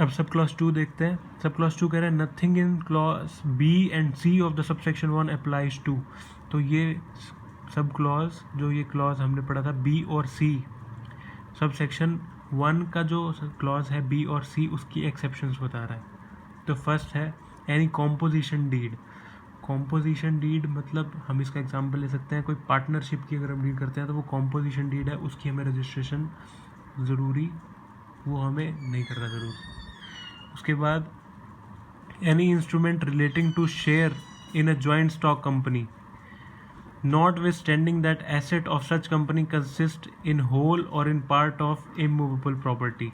अब sub clause 2 देखते हैं। सब क्लॉज 2 कह रहा है nothing in clause B and C of the sub section 1 applies to. तो ये सब क्लॉज जो ये क्लॉज हमने पढ़ा था बी और सी, सब सेक्शन 1 का जो क्लॉज है बी और सी उसकी एक्सेप्शंस बता रहा है। तो फर्स्ट है any composition deed. Composition deed मतलब हम इसका एग्जांपल ले सकते हैं, कोई पार्टनरशिप की अगर हम डीड करते हैं तो वो कॉम्पोजिशन डीड है, उसकी हमें रजिस्ट्रेशन ज़रूरी, वो हमें नहीं करना ज़रूरी। उसके बाद any instrument relating to share in a joint stock company notwithstanding that asset of such company consist in whole or in part of immovable property।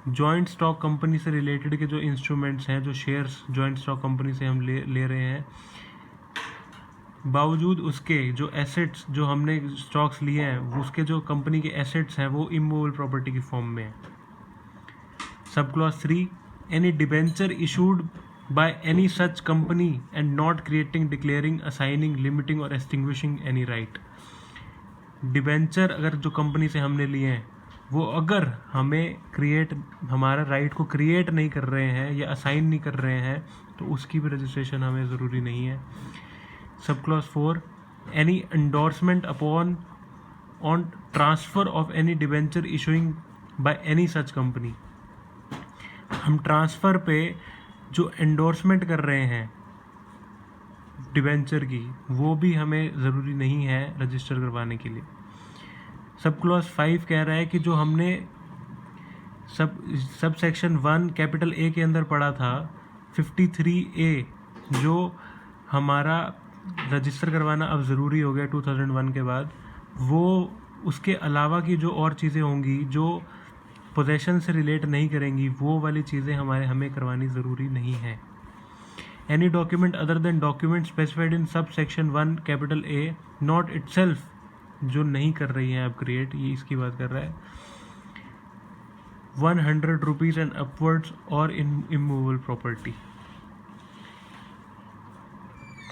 Joint stock company से रिलेटेड के जो इंस्ट्रूमेंट्स हैं, जो शेयर्स जॉइंट स्टॉक कंपनी से हम ले रहे हैं, बावजूद उसके जो एसेट्स जो हमने स्टॉक्स लिए हैं उसके जो कंपनी के एसेट्स हैं वो इमूवेबल प्रॉपर्टी की फॉर्म में है। Sub clause 3 any debenture issued by any such company and not creating, declaring, assigning, limiting और extinguishing any right। डिबेंचर अगर जो कंपनी से हमने लिए हैं वो अगर हमें हमारा राइट को क्रिएट नहीं कर रहे हैं या असाइन नहीं कर रहे हैं तो उसकी भी रजिस्ट्रेशन हमें ज़रूरी नहीं है। Sub clause 4 any endorsement upon on transfer of any debenture issuing by any such company. हम ट्रांसफ़र पे जो एंडोर्समेंट कर रहे हैं डिबेंचर की वो भी हमें ज़रूरी नहीं है रजिस्टर करवाने के लिए। सब क्लॉज 5 कह रहा है कि जो हमने सब सेक्शन 1 कैपिटल ए के अंदर पढ़ा था 53A जो हमारा रजिस्टर करवाना अब ज़रूरी हो गया 2001 के बाद, वो उसके अलावा की जो और चीज़ें होंगी जो पोजेशन से रिलेट नहीं करेंगी वो वाली चीज़ें हमें करवानी ज़रूरी नहीं है। Any document other than document specified in सब section 1 capital A not itself, जो नहीं कर रही है अब क्रिएट, ये इसकी बात कर रहा है, 100 रुपीज़ एंड अपवर्ड्स और इन इमूवेबल प्रॉपर्टी।